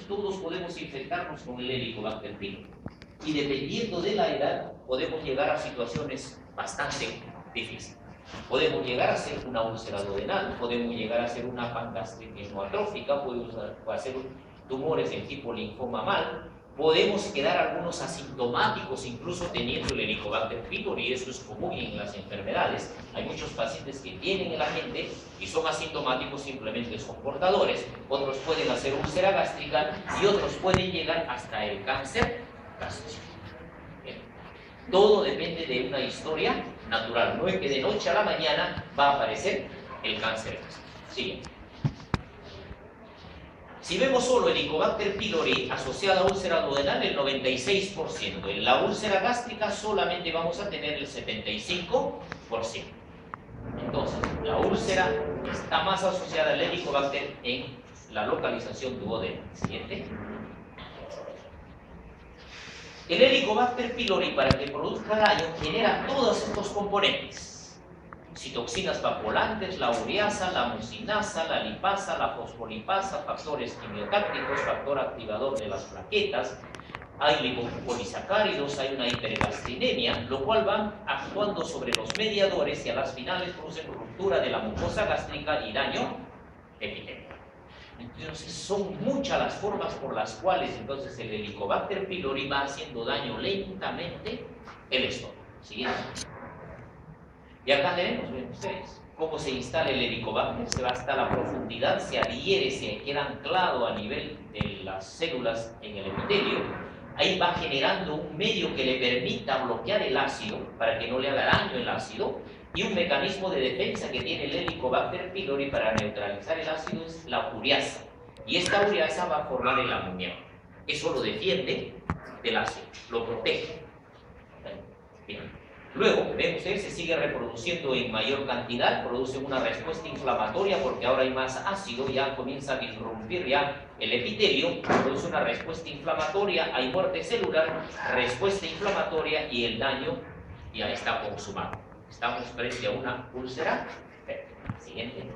todos podemos infectarnos con el Helicobacter pylori. Y dependiendo de la edad, podemos llegar a situaciones bastante difíciles. Podemos llegar a ser una úlcera duodenal, podemos llegar a ser una pangastritis no atrófica, podemos hacer tumores del tipo linfoma mal, podemos quedar algunos asintomáticos incluso teniendo el Helicobacter pylori, y eso es común en las enfermedades. Hay muchos pacientes que tienen el agente y son asintomáticos, simplemente son portadores. Otros pueden hacer úlcera gástrica y otros pueden llegar hasta el cáncer gástrico. Todo depende de una historia natural. No es que de noche a la mañana va a aparecer el cáncer gástrico. Siguiente. Si vemos solo Helicobacter pylori asociada a úlcera duodenal, el 96%. En la úlcera gástrica solamente vamos a tener el 75%. Entonces, la úlcera está más asociada al Helicobacter en la localización duodenal. Siguiente. El Helicobacter pylori, para que produzca daño, genera todos estos componentes. Citoxinas vapolantes, la ureasa, la mucinasa, la lipasa, la fosfolipasa, factores quimiotácticos, factor activador de las plaquetas, hay lipopolisacáridos, hay una hipergastrinemia, lo cual van actuando sobre los mediadores y a las finales producen ruptura de la mucosa gástrica y daño epitelial. Entonces son muchas las formas por las cuales entonces el Helicobacter pylori va haciendo daño lentamente el estómago. Siguiente. Y acá tenemos, ven ustedes, cómo se instala el Helicobacter, se va hasta la profundidad, se adhiere, se queda anclado a nivel de las células en el epitelio. Ahí va generando un medio que le permita bloquear el ácido, para que no le haga daño el ácido, y un mecanismo de defensa que tiene el Helicobacter pylori para neutralizar el ácido es la ureasa. Y esta ureasa va a formar el amoníaco. Eso lo defiende del ácido, lo protege. Bien. Luego, ven ustedes, se sigue reproduciendo en mayor cantidad, produce una respuesta inflamatoria porque ahora hay más ácido, ya comienza a disrumpir ya el epitelio, produce una respuesta inflamatoria, hay muerte celular, respuesta inflamatoria y el daño ya está consumado. Estamos frente a una úlcera. Siguiente.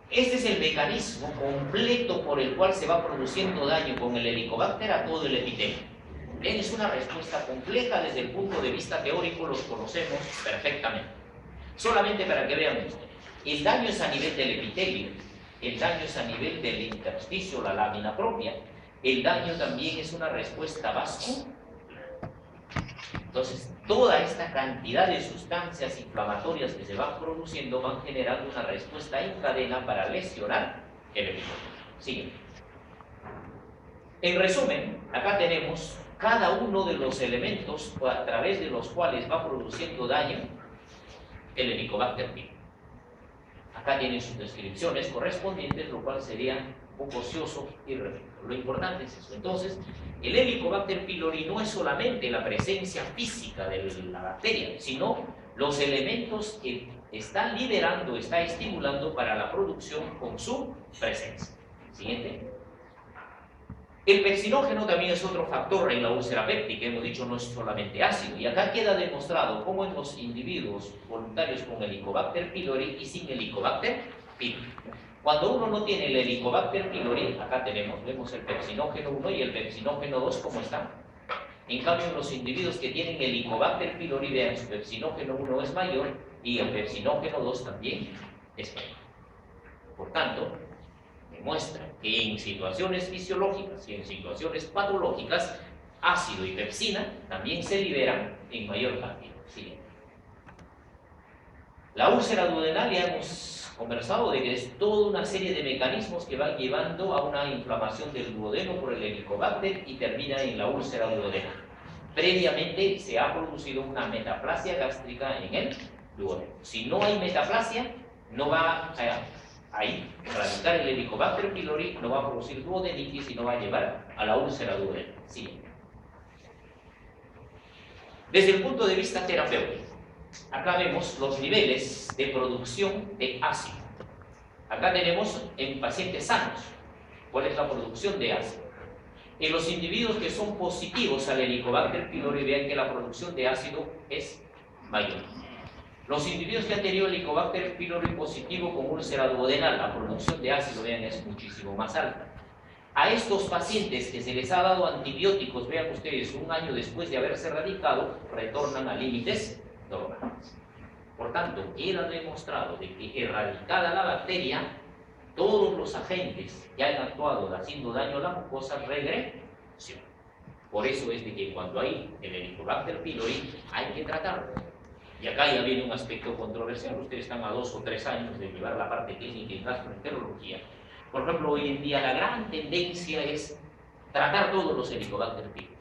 Este es el mecanismo completo por el cual se va produciendo daño con el Helicobacter a todo el epitelio. Bien, es una respuesta compleja desde el punto de vista teórico, los conocemos perfectamente. Solamente para que vean ustedes, el daño es a nivel del epitelio, el daño es a nivel del intersticio, la lámina propia, el daño también es una respuesta vascular. Entonces, toda esta cantidad de sustancias inflamatorias que se van produciendo van generando una respuesta en cadena para lesionar el epitelio. Siguiente. En resumen, acá tenemos cada uno de los elementos a través de los cuales va produciendo daño el Helicobacter pylori. Acá tienen sus descripciones correspondientes, lo cual sería un poco ocioso y repetido. Lo importante es eso. Entonces, el Helicobacter pylori no es solamente la presencia física de la bacteria, sino los elementos que está liberando, está estimulando para la producción con su presencia. Siguiente. El pepsinógeno también es otro factor en la úlcera péptica, hemos dicho no es solamente ácido, y acá queda demostrado cómo en los individuos voluntarios con Helicobacter pylori y sin Helicobacter pylori. Cuando uno no tiene el Helicobacter pylori, acá vemos el pepsinógeno 1 y el pepsinógeno 2, ¿cómo están? En cambio, en los individuos que tienen Helicobacter pylori, vean, su pepsinógeno 1 es mayor y el pepsinógeno 2 también es mayor. Por tanto, demuestra que en situaciones fisiológicas y en situaciones patológicas, ácido y pepsina también se liberan en mayor cantidad. Siguiente. La úlcera duodenal ya hemos conversado de que es toda una serie de mecanismos que van llevando a una inflamación del duodeno por el Helicobacter y termina en la úlcera duodenal. Previamente se ha producido una metaplasia gástrica en el duodeno. Si no hay metaplasia, no va ahí, para evitar el Helicobacter pylori, no va a producir duodenitis y no va a llevar a la úlcera duodenal. Siguiente. Desde el punto de vista terapéutico, acá vemos los niveles de producción de ácido. Acá tenemos en pacientes sanos cuál es la producción de ácido. En los individuos que son positivos al Helicobacter pylori, vean que la producción de ácido es mayor. Los individuos que han tenido Helicobacter pylori positivo con úlcera duodenal, la producción de ácido, vean, es muchísimo más alta. A estos pacientes que se les ha dado antibióticos, vean ustedes, un año después de haberse erradicado, retornan a límites normales. Por tanto, queda demostrado de que erradicada la bacteria, todos los agentes que han actuado haciendo daño a la mucosa regresan. Por eso es de que cuando hay el Helicobacter pylori hay que tratarlo. Y acá ya viene un aspecto controversial. Ustedes están a 2 o 3 años de llevar la parte clínica y gastroenterología. Por ejemplo, hoy en día la gran tendencia es tratar todos los Helicobacter pylori.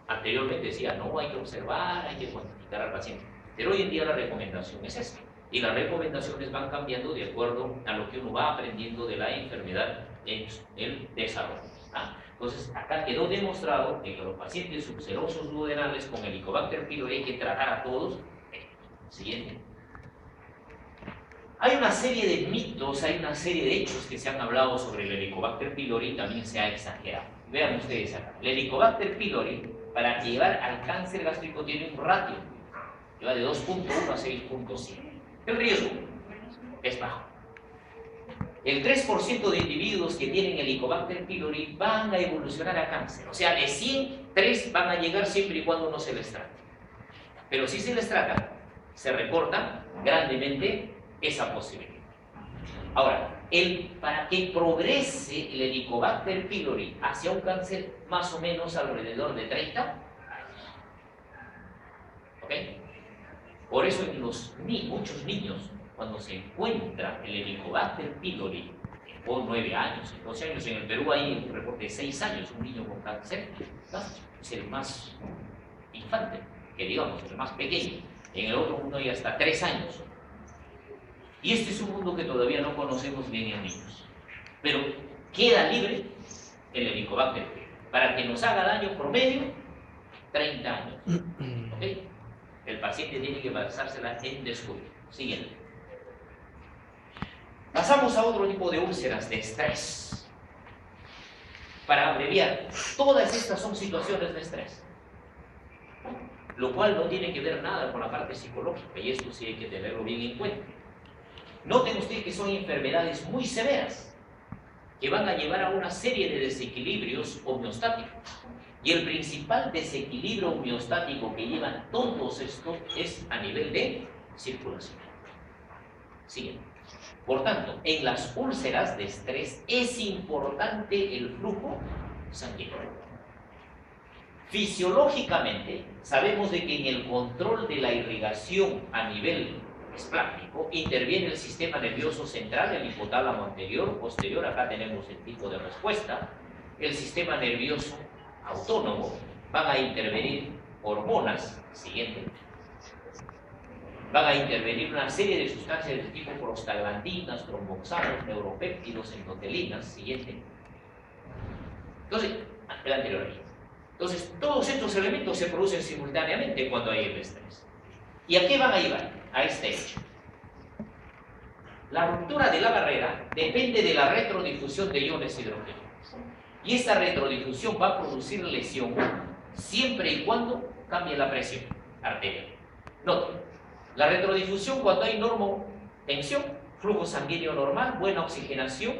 Anteriormente decía, no, hay que observar, hay que cuantificar al paciente. Pero hoy en día la recomendación es esta. Y las recomendaciones van cambiando de acuerdo a lo que uno va aprendiendo de la enfermedad en el desarrollo. Entonces, acá quedó demostrado que los pacientes ulcerosos duodenales con Helicobacter pylori hay que tratar a todos. Siguiente. Hay una serie de mitos, hay una serie de hechos que se han hablado sobre el Helicobacter pylori y también se ha exagerado. Vean ustedes acá. El Helicobacter pylori, para llevar al cáncer gástrico, tiene un ratio. Lleva de 2.1 a 6.5. El riesgo es bajo. El 3% de individuos que tienen Helicobacter pylori van a evolucionar a cáncer. O sea, de 100, 3 van a llegar siempre y cuando no se les trate. Pero si se les trata, se reporta grandemente esa posibilidad. Ahora, para que progrese el Helicobacter pylori hacia un cáncer más o menos alrededor de 30 años. ¿Ok? Por eso en muchos niños, cuando se encuentra el Helicobacter pylori, por 9 años, 12 años, en el Perú hay un reporte de 6 años, un niño con cáncer, es el más infante, que digamos, el más pequeño. En el otro mundo hay hasta 3 años. Y este es un mundo que todavía no conocemos bien en niños. Pero queda libre el Helicobacter pylori. Para que nos haga daño promedio, 30 años. ¿Ok? El paciente tiene que basársela en descubrir. Siguiente. Pasamos a otro tipo de úlceras de estrés. Para abreviar, todas estas son situaciones de estrés. Lo cual no tiene que ver nada con la parte psicológica, y esto sí hay que tenerlo bien en cuenta. Noten ustedes que son enfermedades muy severas, que van a llevar a una serie de desequilibrios homeostáticos. Y el principal desequilibrio homeostático que llevan todos estos es a nivel de circulación. Siguiente. Por tanto, en las úlceras de estrés es importante el flujo sanguíneo. Fisiológicamente, sabemos de que en el control de la irrigación a nivel esplácnico interviene el sistema nervioso central, el hipotálamo anterior, posterior, acá tenemos el tipo de respuesta, el sistema nervioso autónomo, van a intervenir hormonas, siguiente, van a intervenir una serie de sustancias de tipo prostaglandinas, tromboxanos, neuropéptidos, endotelinas, siguiente. Entonces, el anterior ahí. Entonces, todos estos elementos se producen simultáneamente cuando hay el estrés. ¿Y a qué van a llevar? A este hecho. La ruptura de la barrera depende de la retrodifusión de iones hidrogénicos. Y esta retrodifusión va a producir lesión siempre y cuando cambie la presión arterial. Noten, la retrodifusión cuando hay normotensión, flujo sanguíneo normal, buena oxigenación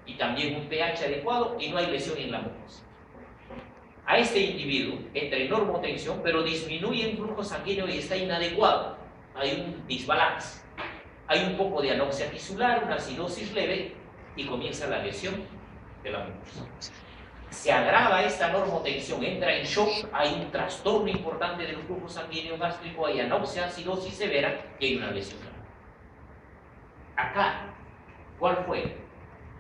y también un pH adecuado y no hay lesión en la mucosa. A este individuo entra en normotensión, pero disminuye el flujo sanguíneo y está inadecuado. Hay un desbalance. Hay un poco de anoxia tisular, una acidosis leve y comienza la lesión de la mucosa. Se agrava esta normotensión, entra en shock, hay un trastorno importante del flujo sanguíneo gástrico, hay anoxia, acidosis severa y hay una lesión. Acá, ¿cuál fue?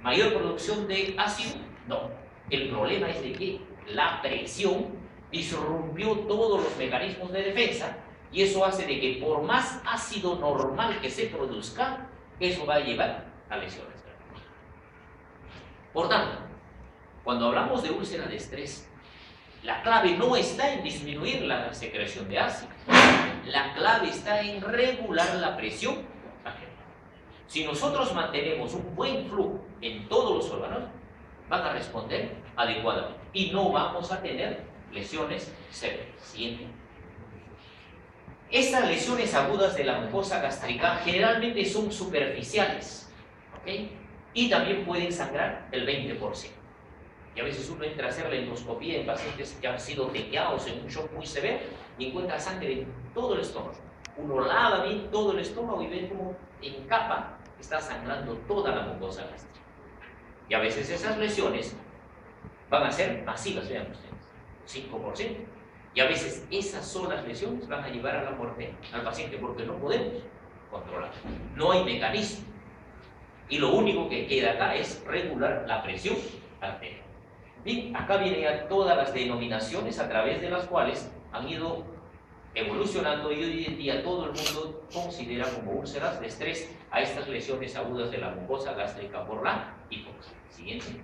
¿Mayor producción de ácido? No. El problema es de que la presión disrumpió todos los mecanismos de defensa y eso hace de que por más ácido normal que se produzca, eso va a llevar a lesiones. Por tanto, cuando hablamos de úlcera de estrés, la clave no está en disminuir la secreción de ácido, la clave está en regular la presión arterial. Si nosotros mantenemos un buen flujo en todos los órganos, van a responder adecuadamente y no vamos a tener lesiones severas. Siguiente. Estas lesiones agudas de la mucosa gástrica generalmente son superficiales, ¿ok? Y también pueden sangrar el 20%. Y a veces uno entra a hacer la endoscopía en pacientes que han sido tequeados en un shock muy severo y encuentra sangre en todo el estómago. Uno lava bien todo el estómago y ve como en capa está sangrando toda la mucosa gástrica. Y a veces esas lesiones van a ser masivas, vean ustedes, 5%. Y a veces esas solas lesiones van a llevar a la muerte al paciente porque no podemos controlar. No hay mecanismo. Y lo único que queda acá es regular la presión arterial. Bien, acá vienen ya todas las denominaciones a través de las cuales han ido evolucionando y hoy en día todo el mundo considera como úlceras de estrés a estas lesiones agudas de la mucosa gástrica por la hipoxia. Siguiente.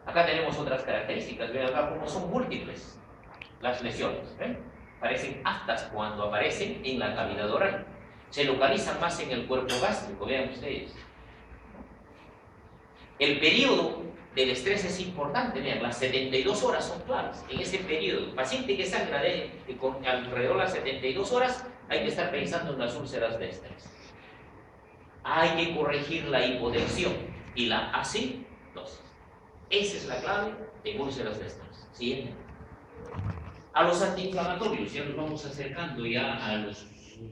Acá tenemos otras características, vean acá cómo son múltiples las lesiones. ¿Ven? Parecen aftas cuando aparecen en la cavidad oral. Se localizan más en el cuerpo gástrico, vean ustedes. El periodo del estrés es importante, vean, las 72 horas son claves. En ese periodo, el paciente que sangra alrededor de las 72 horas, hay que estar pensando en las úlceras de estrés. Hay que corregir la hipotensión y la acidosis. Esa es la clave de úlceras de estrés. Siguiente. A los antiinflamatorios, ya nos vamos acercando ya a los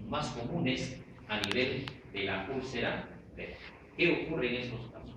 más comunes a nivel de la úlcera. ¿Qué ocurre en estos casos?